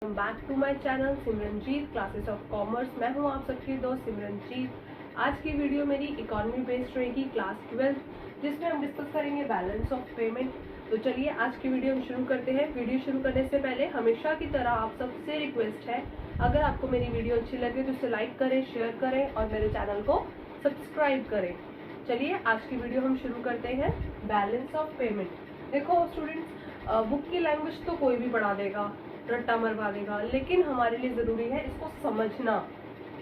Back to my channel Simranjeet classes of commerce. मैं हूं आप सबकी दोस्त सिमरनजीत। आज की वीडियो मेरी इकोनॉमी बेस्ड रहेगी, क्लास 12, जिसमें हम डिस्कस करेंगे बैलेंस ऑफ पेमेंट। तो चलिए आज की वीडियो हम शुरू करते हैं। वीडियो शुरू करने से पहले हमेशा की तरह आप सबसे रिक्वेस्ट है, अगर आपको मेरी वीडियो अच्छी लगे तो उसे लाइक करें, शेयर करें और मेरे चैनल को सब्सक्राइब करें। चलिए आज की वीडियो हम शुरू करते हैं। Balance of payment. देखो स्टूडेंट्स, बुक की लैंग्वेज तो कोई भी पढ़ा देगा, रट्टा मरवा देगा, लेकिन हमारे लिए ज़रूरी है इसको समझना।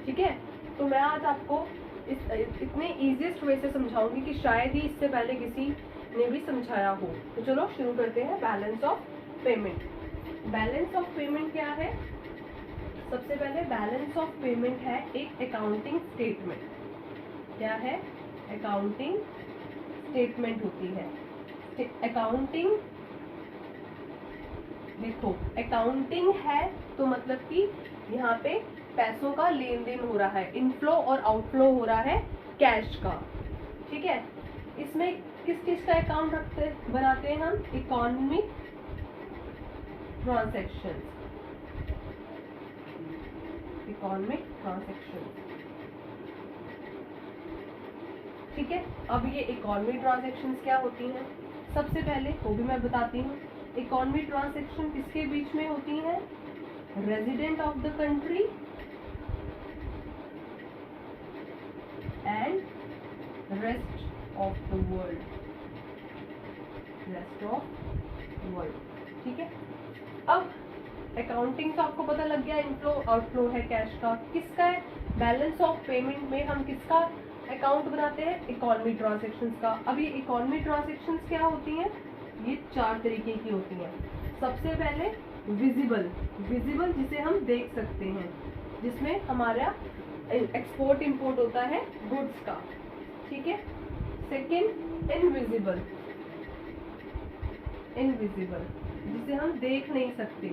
ठीक है, तो मैं आज आपको इतने ईजीएस्ट वे से समझाऊंगी कि शायद ही इससे पहले किसी ने भी समझाया हो। तो चलो शुरू करते हैं। Balance of payment. Balance of payment क्या है? सबसे पहले बैलेंस ऑफ पेमेंट है एक अकाउंटिंग स्टेटमेंट। क्या है? अकाउंटिंग स्टेटमेंट होती है। अकाउंटिंग, देखो अकाउंटिंग है तो मतलब कि यहाँ पे पैसों का लेन देन हो रहा है, इनफ्लो और आउटफ्लो हो रहा है कैश का। ठीक है, इसमें किस चीज का अकाउंट बनाते हैं हम? Economic transaction. Economic transaction. ठीक है, अब ये इकोनॉमिक ट्रांजैक्शंस क्या होती हैं? सबसे पहले वो भी मैं बताती हूँ। इकोनॉमिक ट्रांजैक्शन किसके बीच में होती है? Resident of the country and rest of the world. Rest of world. ठीक है, अब अकाउंटिंग तो आपको पता लग गया, इनफ्लो आउटफ्लो है कैश का। किसका है? बैलेंस ऑफ पेमेंट में हम किसका अकाउंट बनाते हैं? इकोनॉमिक ट्रांजैक्शंस का। अब ये इकोनॉमिक ट्रांजैक्शंस क्या होती हैं? ये 4 तरीके की होती हैं। सबसे पहले विजिबल। विजिबल जिसे हम देख सकते हैं, जिसमें हमारा एक्सपोर्ट इंपोर्ट होता है गुड्स का। ठीक है। Second invisible. इनविजिबल जिसे हम देख नहीं सकते,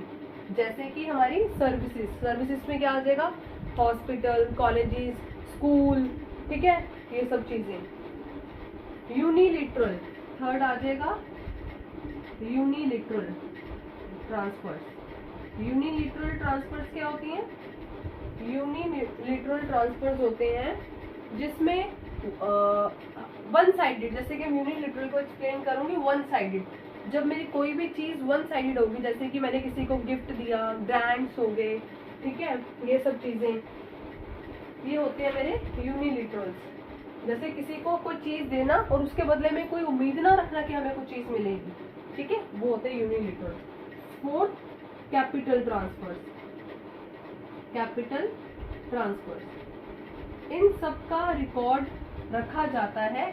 जैसे कि हमारी सर्विसेज। सर्विसेज में क्या आ जाएगा? Hospital, colleges, school. ठीक है, ये सब चीजें। यूनिलिटरल थर्ड आ जाएगा, यूनिलिटरल ट्रांसफर्स। यूनिलिटरल ट्रांसफर्स क्या होती हैं? यूनिलिटरल ट्रांसफर्स होते हैं जिसमें वन साइडेड, जैसे कि मैं यूनिलिटरल को एक्सप्लेन करूंगी। वन साइडेड, जब मेरी कोई भी चीज वन साइडेड होगी, जैसे कि मैंने किसी को गिफ्ट दिया, ग्रांट्स हो गए, ठीक है, ये सब चीजें, ये होते हैं मेरे यूनिलिटरल्स। जैसे किसी को कोई चीज देना और उसके बदले में कोई उम्मीद ना रखना कि हमें कुछ चीज मिलेगी। ठीक है, वो होते हैं unilateral. Fourth, capital transfers. Capital transfers, इन सब का रिकॉर्ड रखा जाता है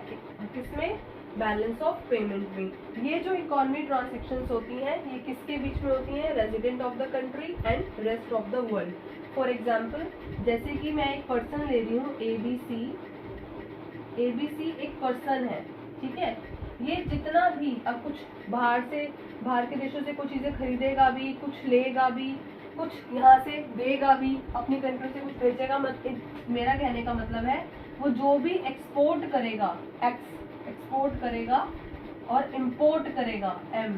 किसमें? बैलेंस ऑफ पेमेंट में। ये जो इकोनॉमिक ट्रांजैक्शंस होती हैं, ये किसके बीच में होती हैं? Resident of the country and rest of the world. For example, जैसे कि मैं एक पर्सन ले रही हूँ ABC। ABC एक पर्सन है। ठीक है, ये जितना भी अब कुछ बाहर के देशों से कुछ चीजें खरीदेगा भी, कुछ लेगा भी, कुछ यहाँ से देगा भी, अपनी कंट्री से कुछ भेजेगा। मेरा कहने का मतलब है, वो जो भी एक्सपोर्ट करेगा, एक्सपोर्ट करेगा और इंपोर्ट करेगा, M।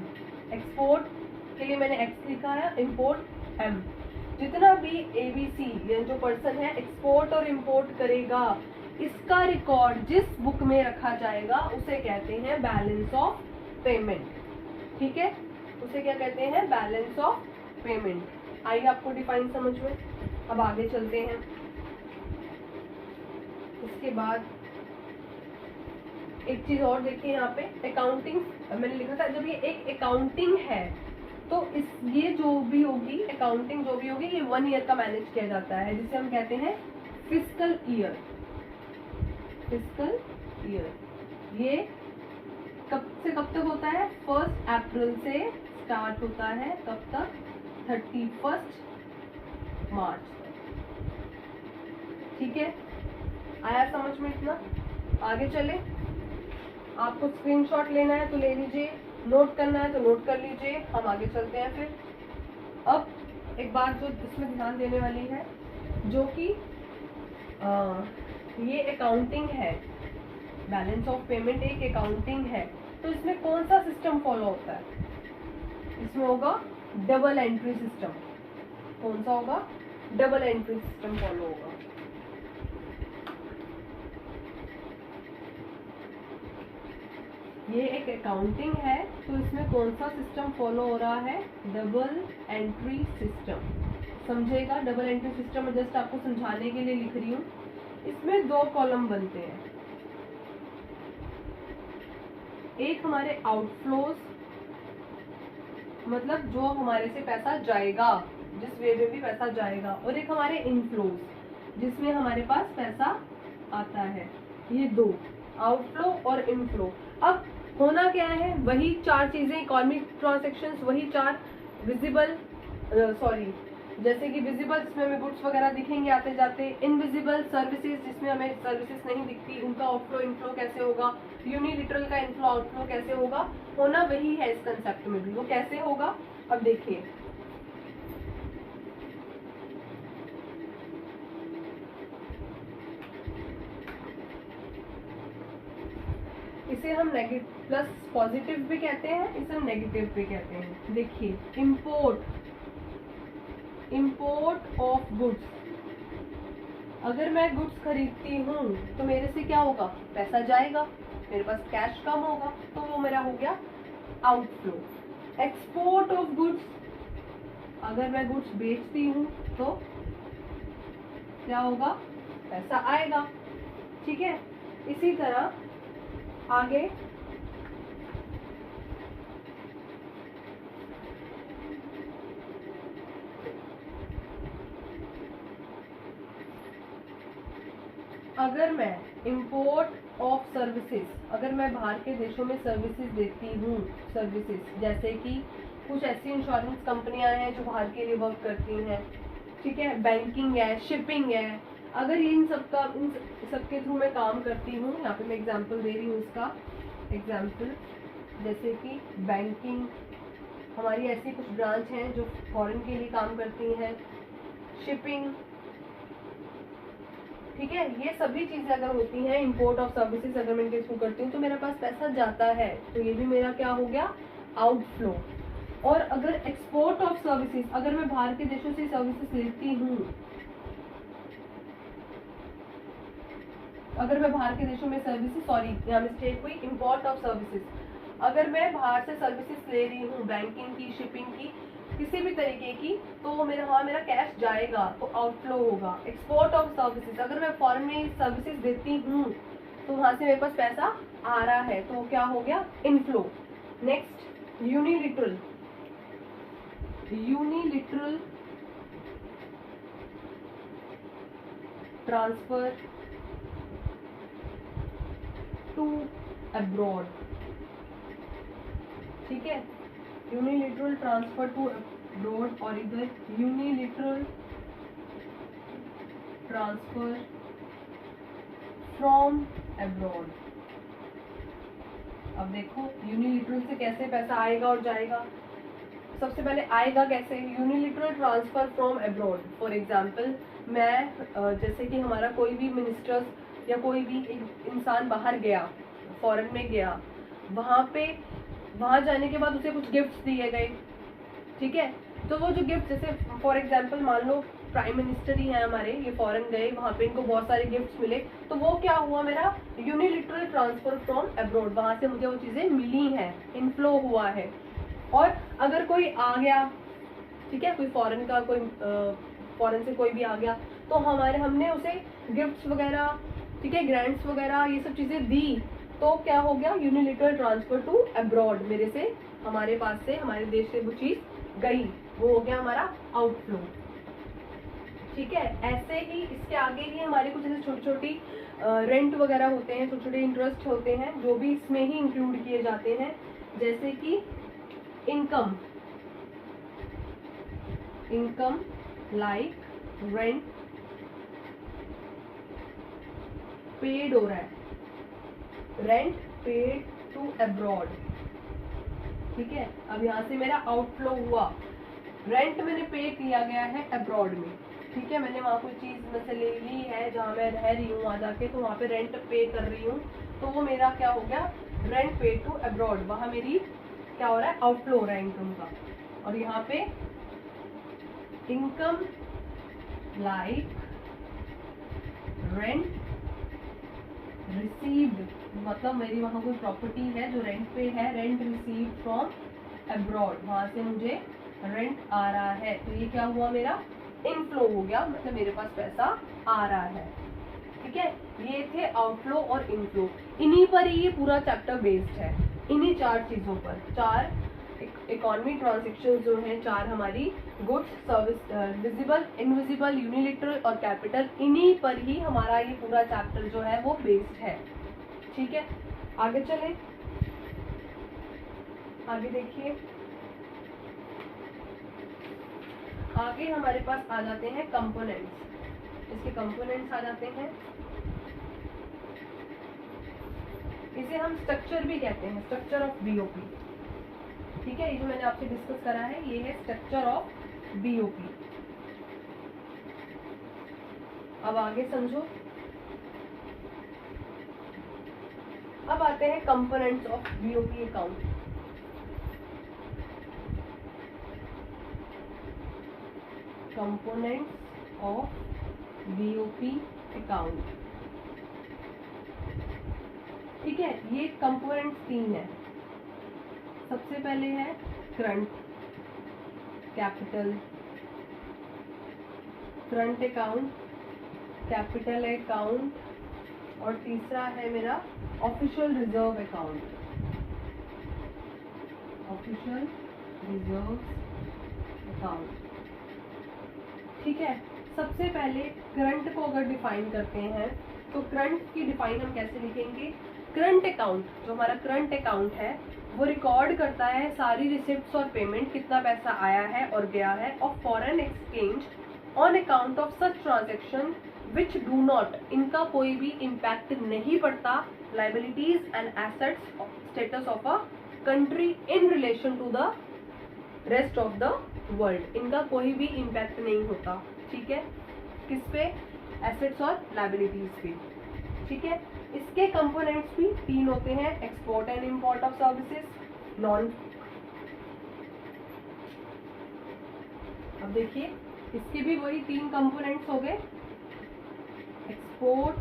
एक्सपोर्ट के लिए मैंने X लिखा है, इंपोर्ट M। जितना भी ABC ये जो पर्सन है एक्सपोर्ट और इंपोर्ट करेगा, इसका रिकॉर्ड जिस बुक में रखा जाएगा उसे कहते हैं बैलेंस ऑफ पेमेंट। ठीक है, उसे क्या कहते हैं? Balance of payment. आइए आपको डिफाइन समझ में। अब आगे चलते हैं। इसके बाद एक चीज और देखिए, यहाँ पे अकाउंटिंग मैंने लिखा था। जब ये एक अकाउंटिंग है तो ये जो भी होगी, अकाउंटिंग जो भी होगी, ये 1 ईयर का मैनेज किया जाता है, जिसे हम कहते हैं फिस्कल ईयर। फिस्कल ईयर ये कब से कब तक होता है? 1 अप्रैल से स्टार्ट होता है, कब तक? 31 मार्च। ठीक है, आया समझ में इतना? आगे चले। आपको स्क्रीनशॉट लेना है तो ले लीजिए, नोट करना है तो नोट कर लीजिए। हम आगे चलते हैं फिर। अब एक बात जो इसमें ध्यान देने वाली है, जो कि ये अकाउंटिंग है, बैलेंस ऑफ पेमेंट एक अकाउंटिंग है, तो इसमें कौन सा सिस्टम फॉलो होता है? इसमें होगा डबल एंट्री सिस्टम। कौन सा होगा? डबल एंट्री सिस्टम फॉलो होगा। ये एक अकाउंटिंग है, तो इसमें कौन सा सिस्टम फॉलो हो रहा है? Double entry system. समझेगा? डबल एंट्री सिस्टम मैं जस्ट आपको समझाने के लिए लिख रही हूँ। इसमें 2 कॉलम बनते हैं, एक हमारे आउटफ्लोज, मतलब जो हमारे से पैसा जाएगा, जिस वे में भी पैसा जाएगा, और एक हमारे इनफ्लोज, जिसमें हमारे पास पैसा आता है। ये 2, आउटफ्लो और इनफ्लो। अब होना क्या है? वही 4 चीजें, इकोनॉमिक ट्रांजैक्शंस, वही 4 विजिबल, जैसे कि विजिबल जिसमें हमें गुड्स वगैरह दिखेंगे आते जाते, इनविजिबल सर्विसेज जिसमें हमें सर्विसेज नहीं दिखती, उनका आउटफ्लो इनफ्लो कैसे होगा, यूनिलिटरल का इनफ्लो आउटफ्लो कैसे होगा, होना वही है इस कंसेप्ट में भी। वो कैसे होगा अब देखिए। इसे हम नेगेटिव प्लस पॉजिटिव भी कहते हैं, इसे हम नेगेटिव भी कहते हैं। देखिए, इंपोर्ट ऑफ गुड्स, अगर मैं गुड्स खरीदती हूँ तो मेरे से क्या होगा? पैसा जाएगा, मेरे पास कैश कम होगा, तो वो मेरा हो गया आउटफ्लो। एक्सपोर्ट ऑफ गुड्स, अगर मैं गुड्स बेचती हूँ तो क्या होगा? पैसा आएगा। ठीक है, इसी तरह आगे अगर मैं इंपोर्ट ऑफ सर्विसेज, अगर मैं बाहर के देशों में सर्विसेज देती हूँ, सर्विसेज जैसे कि कुछ ऐसी इंश्योरेंस कंपनियां हैं जो बाहर के लिए वर्क करती हैं, ठीक है, बैंकिंग है, शिपिंग है, अगर इन सबके थ्रू मैं काम करती हूँ, यहाँ पे मैं एग्जांपल दे रही हूँ इसका एग्जांपल, जैसे कि बैंकिंग, हमारी ऐसी कुछ ब्रांच हैं जो फॉरेन के लिए काम करती हैं, शिपिंग, ठीक है, ये सभी चीजें अगर होती हैं, इंपोर्ट ऑफ सर्विसेज अगर मैं इनके थ्रू करती हूँ तो मेरे पास पैसा जाता है, तो ये भी मेरा क्या हो गया? आउटफ्लो। और अगर एक्सपोर्ट ऑफ सर्विसेज, अगर मैं बाहर के देशों से सर्विसेज लेती हूँ, अगर मैं बाहर के देशों में सर्विसेज, यहाँ मिस्टेक हुई, इंपोर्ट ऑफ सर्विसेज, अगर मैं बाहर से सर्विसेज ले रही हूँ, बैंकिंग की, शिपिंग की, किसी भी तरीके की, तो मेरा कैश जाएगा, तो आउटफ्लो होगा। एक्सपोर्ट ऑफ सर्विसेज, अगर मैं फॉरेन में सर्विसेज देती हूँ तो वहां से मेरे पास पैसा आ रहा है, तो क्या हो गया? Inflow. Next, unilateral transfer to abroad, ठीक है, यूनिलिटरल ट्रांसफर टू अब्रॉड, और इधर यूनिलिटरल ट्रांसफर फ्रॉम अब्रॉड। अब देखो यूनिलिटरल से कैसे पैसा आएगा और जाएगा। सबसे पहले आएगा कैसे? Unilateral transfer from abroad. For example, मैं जैसे कि हमारा कोई भी मिनिस्टर्स या कोई भी एक इंसान बाहर गया, फॉरेन में गया, वहां जाने के बाद उसे कुछ गिफ्ट्स दिए गए, ठीक है, तो वो जो गिफ्ट, जैसे फॉर एग्जांपल मान लो प्राइम मिनिस्टर ही है हमारे, ये फॉरेन गए, वहां पे इनको बहुत सारे गिफ्ट्स मिले, तो वो क्या हुआ? मेरा यूनिलिटरल ट्रांसफर फ्रॉम अब्रॉड, वहां से मुझे वो चीजें मिली हैं, इनफ्लो हुआ है। और अगर कोई आ गया, ठीक है, कोई फॉरेन से कोई भी आ गया, तो हमने उसे गिफ्ट्स वगैरह, ठीक है, ग्रांट्स वगैरह, ये सब चीजें दी, तो क्या हो गया? यूनिलिटरल ट्रांसफर टू अब्रॉड, मेरे से, हमारे पास से, हमारे देश से वो चीज गई, वो हो गया हमारा आउटफ्लो। ठीक है, ऐसे ही इसके आगे ही हमारे कुछ ऐसे छोटी छोटी रेंट वगैरह होते हैं, छोटे छोटे इंटरेस्ट होते हैं, जो भी इसमें ही इंक्लूड किए जाते हैं, जैसे कि इनकम लाइक रेंट पेड हो रहा है, रेंट पेड टू अब्रॉड, ठीक है। अब यहाँ से मेरा आउटफ्लो हुआ, रेंट मैंने पे किया गया है अब्रॉड में, ठीक है, मैंने वहाँ कोई चीज में से ले ली है जहाँ मैं रह रही हूँ वहाँ जाके, तो वहाँ पे रेंट पे कर रही हूँ, तो वो मेरा क्या हो गया? रेंट पे टू अब्रॉड, वहाँ मेरी क्या हो रहा है? आउटफ्लो हो रहा है इनकम का। और यहाँ पे इनकम लाइक रेंट रिसीव्ड, मतलब मेरी वहां कोई प्रॉपर्टी है जो रेंट पे है, रेंट रिसीव्ड फ्रॉम अब्रॉड, वहां से मुझे रेंट आ रहा है, तो ये क्या हुआ, मेरा इनफ्लो हो गया, मतलब मेरे पास पैसा आ रहा है। ठीक है, ये थे आउटफ्लो और इनफ्लो, इन्हीं पर ही ये पूरा चैप्टर बेस्ड है, इन्हीं 4 चीजों पर। 4 इकोनॉमी ट्रांजैक्शंस जो हैं, 4 हमारी गुड्स, सर्विस, विजिबल, इनविजिबल, यूनिलिटरल और कैपिटल, इन्हीं पर ही हमारा ये पूरा चैप्टर जो है वो बेस्ड है। ठीक है, आगे चलें, आगे देखिए, आगे हमारे पास आ जाते हैं कंपोनेंट्स, इसके कंपोनेंट्स आ जाते हैं, इसे हम स्ट्रक्चर भी कहते हैं, स्ट्रक्चर ऑफ बीओपी। ठीक है, ये जो मैंने आपसे डिस्कस करा है ये है स्ट्रक्चर ऑफ बीओपी। अब आगे समझो, अब आते हैं components of BOP account. Components of BOP account. ठीक है, ये कंपोनेंट्स 3 है। सबसे पहले है current capital, current account, capital account, और तीसरा है मेरा official reserve account, official reserve account. ठीक है, सबसे पहले करंट को अगर डिफाइन करते हैं तो करंट की डिफाइन हम कैसे लिखेंगे, करंट अकाउंट, जो हमारा करंट अकाउंट है वो रिकॉर्ड करता है सारी रिसिप्ट्स और पेमेंट, कितना पैसा आया है और गया है, of foreign exchange on account of such transaction which do not, इनका कोई भी इम्पैक्ट नहीं पड़ता, liabilities and assets status of a country in relation to the rest of the world, इनका कोई भी इम्पैक्ट नहीं होता। ठीक है, किस पे, एसेट्स और लाइबिलिटीज पे। ठीक है, इसके कंपोनेंट्स भी 3 होते हैं, export and import of services, non, अब देखिए इसके भी वही 3 कंपोनेंट्स हो गए, export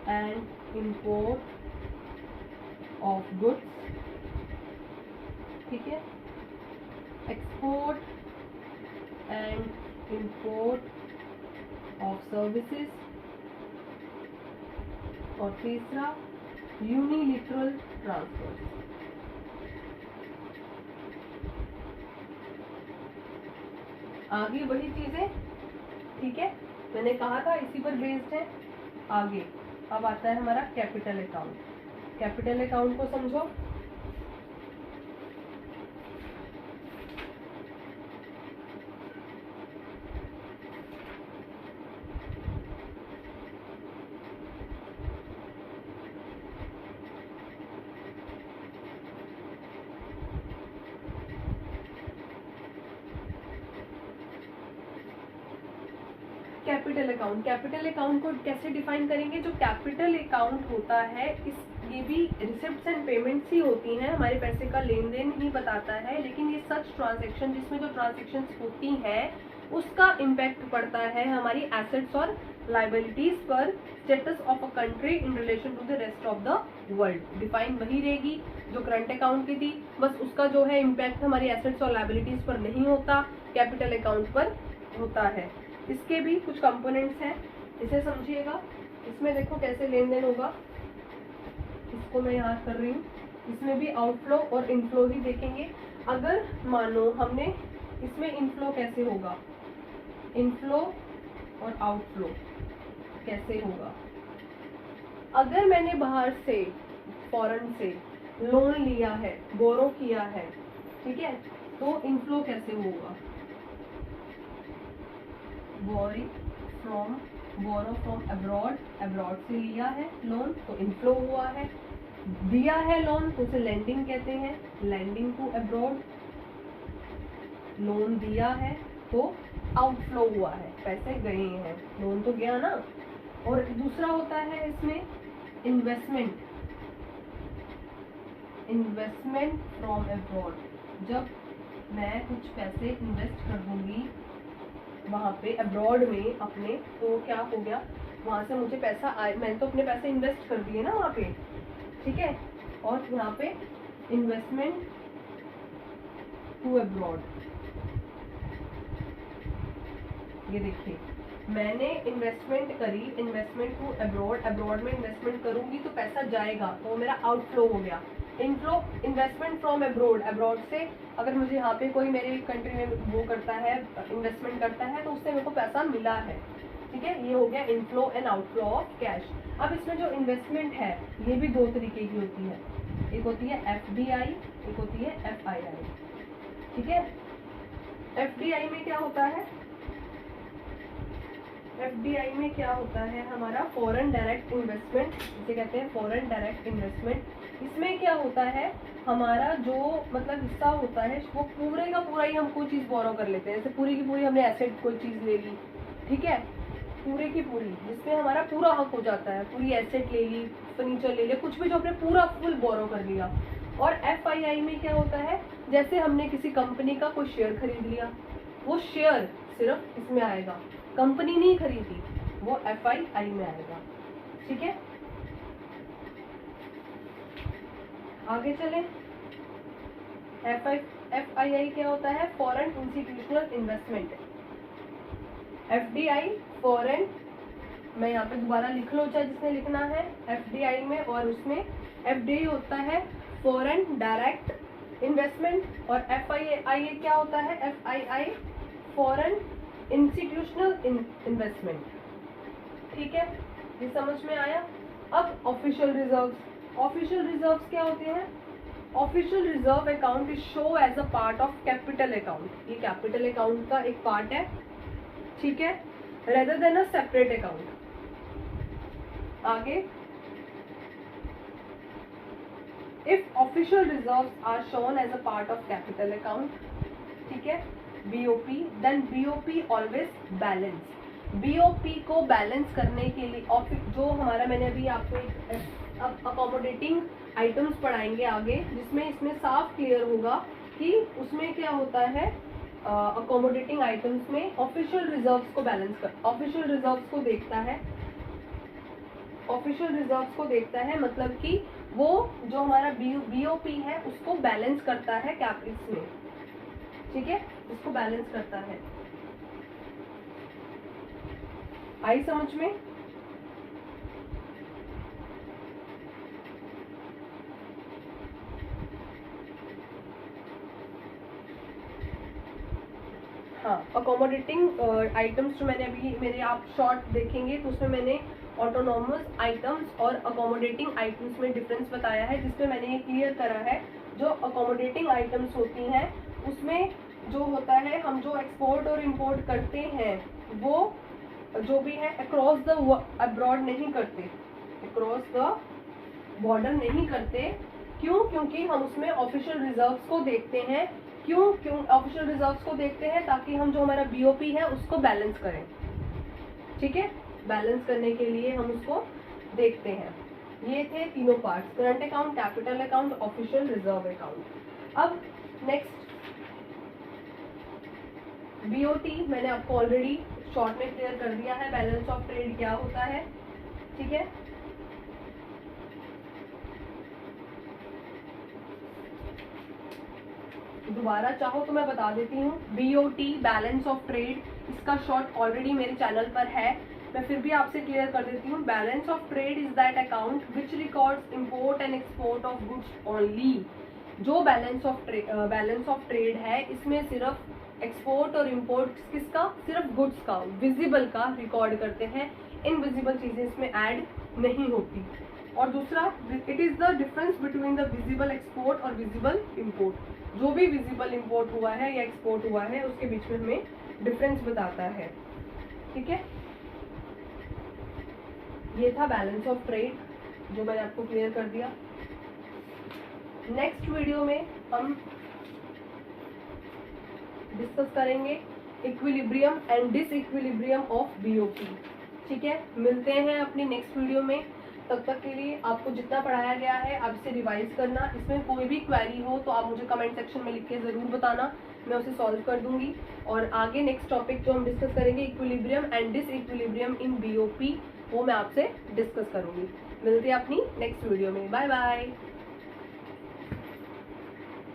and import of goods. ठीक है, export and import of services, और तीसरा यूनिलिटरल ट्रांसफर। आगे वही चीजें, ठीक है, मैंने कहा था इसी पर बेस्ड है। आगे अब आता है हमारा कैपिटल अकाउंट। कैपिटल अकाउंट को समझो, कैपिटल अकाउंट, कैपिटल अकाउंट को कैसे डिफाइन करेंगे, जो कैपिटल अकाउंट होता है इस, ये भी रिसिप्ट्स एंड पेमेंट्स ही होती हैं, हमारे पैसे का लेन देन ही बताता है, लेकिन ये सच ट्रांजैक्शन, जिसमें जो ट्रांजैक्शंस होती हैं उसका इम्पैक्ट पड़ता है हमारी एसेट्स और लाइबिलिटीज पर, status of a country in relation to the rest of the world. Define वही रहेगी जो करंट अकाउंट की थी, बस उसका जो है इम्पैक्ट हमारी एसेट्स और लाइबिलिटीज पर नहीं होता, कैपिटल अकाउंट पर होता है। इसके भी कुछ कंपोनेंट्स हैं, इसे समझिएगा। इसमें देखो कैसे लेन देन होगा, इसको मैं याद कर रही हूँ। इसमें भी आउटफ्लो और इनफ्लो ही देखेंगे। अगर मानो हमने इसमें इनफ्लो कैसे होगा, इनफ्लो और आउटफ्लो कैसे होगा, अगर मैंने बाहर से फॉरेन से लोन लिया है, बोरो किया है, ठीक है, तो इनफ्लो कैसे होगा, बोरो फ्रॉम अब्रॉड, अब्रॉड से लिया है लोन तो इनफ्लो हुआ है, दिया है लोन तो उसे लेंडिंग कहते हैं, लेंडिंग टू अब्रॉड, लोन दिया है तो आउटफ्लो हुआ है, पैसे गए हैं, लोन तो गया ना। और दूसरा होता है इसमें इन्वेस्टमेंट, इन्वेस्टमेंट फ्रॉम अब्रॉड, जब मैं कुछ पैसे इन्वेस्ट कर दूंगी वहाँ पे अब्रॉड में अपने, तो क्या हो गया, वहाँ से मुझे पैसा आए, मैंने तो अपने पैसे इन्वेस्ट कर दिए ना वहाँ पे, ठीक है। और यहाँ पे इन्वेस्टमेंट टू अब्रॉड, ये देखिए मैंने इन्वेस्टमेंट करी, इन्वेस्टमेंट टू अब्रॉड, अब्रॉड में इन्वेस्टमेंट करूंगी तो पैसा जाएगा, तो मेरा आउटफ्लो हो गया। Inflow, investment from abroad, abroad से अगर मुझे यहाँ पे कोई मेरे कंट्री में वो करता है, इन्वेस्टमेंट करता है, तो उससे मेरे को पैसा मिला है, ठीक है। ये हो गया inflow and outflow of cash. अब इसमें जो इन्वेस्टमेंट है ये भी दो तरीके की होती है, एक होती है FDI, एक होती है FII, ठीक है। FDI में क्या होता है, FDI में क्या होता है हमारा फॉरेन डायरेक्ट इन्वेस्टमेंट, जिसे कहते हैं फॉरेन डायरेक्ट इन्वेस्टमेंट। इसमें क्या होता है, हमारा जो मतलब हिस्सा होता है वो पूरे का पूरा ही हम कोई चीज़ बोरो कर लेते हैं, जैसे पूरी की पूरी हमने एसेट कोई चीज़ ले ली, ठीक है, पूरे की पूरी, जिसमें हमारा पूरा हक हो जाता है, पूरी एसेट ले ली, फर्नीचर ले लिया, कुछ भी जो हमने पूरा फुल बोरो कर लिया। और FII में क्या होता है, जैसे हमने किसी कंपनी का कोई शेयर खरीद लिया, वो शेयर सिर्फ इसमें आएगा, कंपनी नहीं खरीदी, वो FII में आएगा, ठीक है। आगे चले, FII क्या होता है, foreign institutional investment. FDI foreign, मैं यहाँ पे दोबारा लिख लो चाहे जिसने लिखना है, FDI में, और उसमें FDI होता है फॉरेन डायरेक्ट इन्वेस्टमेंट, और FII क्या होता है, FII फॉरेन इंस्टीट्यूशनल इन्वेस्टमेंट, ठीक है, ये समझ में आया। अब ऑफिशियल रिजर्व्स, ऑफिशियल रिजर्व्स क्या होते हैं, official reserve account is show as a part of capital account, ये कैपिटल अकाउंट का एक पार्ट है, ठीक है, rather than a separate account. आगे, if official reserves are shown as a part of capital account, ठीक है, BOP, then BOP always balance, BOP को बैलेंस करने के लिए, जो हमारा मैंने अभी आपको अकोमोडेटिंग आइटम्स पढ़ाएंगे आगे, जिसमें इसमें साफ क्लियर होगा कि उसमें क्या होता है, अकोमोडेटिंग आइटम्स में ऑफिशियल रिजर्व्स को बैलेंस कर, ऑफिशियल रिजर्व्स को देखता है, ऑफिशियल रिजर्व्स को देखता है, मतलब कि वो जो हमारा BOP है उसको बैलेंस करता है कैपिटल्स में, ठीक है, उसको बैलेंस करता है। आई समझ में? हाँ, अकोमोडेटिंग आइटम्स जो मैंने अभी मेरे आप शॉर्ट देखेंगे तो उसमें मैंने ऑटोनॉमस आइटम्स और अकोमोडेटिंग आइटम्स में डिफरेंस बताया है, जिसमें मैंने ये क्लियर करा है, जो अकोमोडेटिंग आइटम्स होती हैं उसमें जो होता है, हम जो एक्सपोर्ट और इंपोर्ट करते हैं वो जो भी है अक्रॉस द अब्रॉड नहीं करते, अक्रॉस द बॉर्डर नहीं करते। क्यों? क्योंकि हम उसमें ऑफिशियल रिजर्व्स को देखते हैं। क्यों ऑफिशियल रिजर्व्स को देखते हैं? ताकि हम जो हमारा BOP है उसको बैलेंस करें, ठीक है, बैलेंस करने के लिए हम उसको देखते हैं। ये थे तीनों parts, current account, capital account, official reserve account. अब नेक्स्ट BOT मैंने आपको ऑलरेडी शॉर्ट में क्लियर कर दिया है, बैलेंस ऑफ ट्रेड क्या होता है, ठीक है। दोबारा चाहो तो मैं बता देती हूँ, BOT बैलेंस ऑफ ट्रेड, इसका शॉर्ट ऑलरेडी मेरे चैनल पर है, मैं फिर भी आपसे क्लियर कर देती हूँ। Balance of trade is that account which records import and export of goods only. जो बैलेंस ऑफ ट्रेड है इसमें सिर्फ एक्सपोर्ट और इंपोर्ट किसका, सिर्फ गुड्स का, विजिबल का रिकॉर्ड करते हैं, इनविजिबल चीजें इसमें ऐड नहीं होती। और दूसरा, it is the difference between the visible export और विजिबल इंपोर्ट। जो भी विजिबल इंपोर्ट हुआ है या एक्सपोर्ट हुआ है उसके बीच में हमें डिफरेंस बताता है, ठीक है। ये था बैलेंस ऑफ ट्रेड जो मैंने आपको क्लियर कर दिया। नेक्स्ट वीडियो में हम डिस्कस करेंगे equilibrium and disequilibrium of BOP, ठीक है। मिलते हैं अपनी नेक्स्ट वीडियो में, तब तक के लिए आपको जितना पढ़ाया गया है आप इसे रिवाइज करना। इसमें कोई भी क्वेरी हो तो आप मुझे कमेंट सेक्शन में लिख के ज़रूर बताना, मैं उसे सॉल्व कर दूंगी। और आगे नेक्स्ट टॉपिक जो हम डिस्कस करेंगे equilibrium and disequilibrium in BOP, वो मैं आपसे डिस्कस करूंगी। मिलते हैं अपनी नेक्स्ट वीडियो में। Bye bye.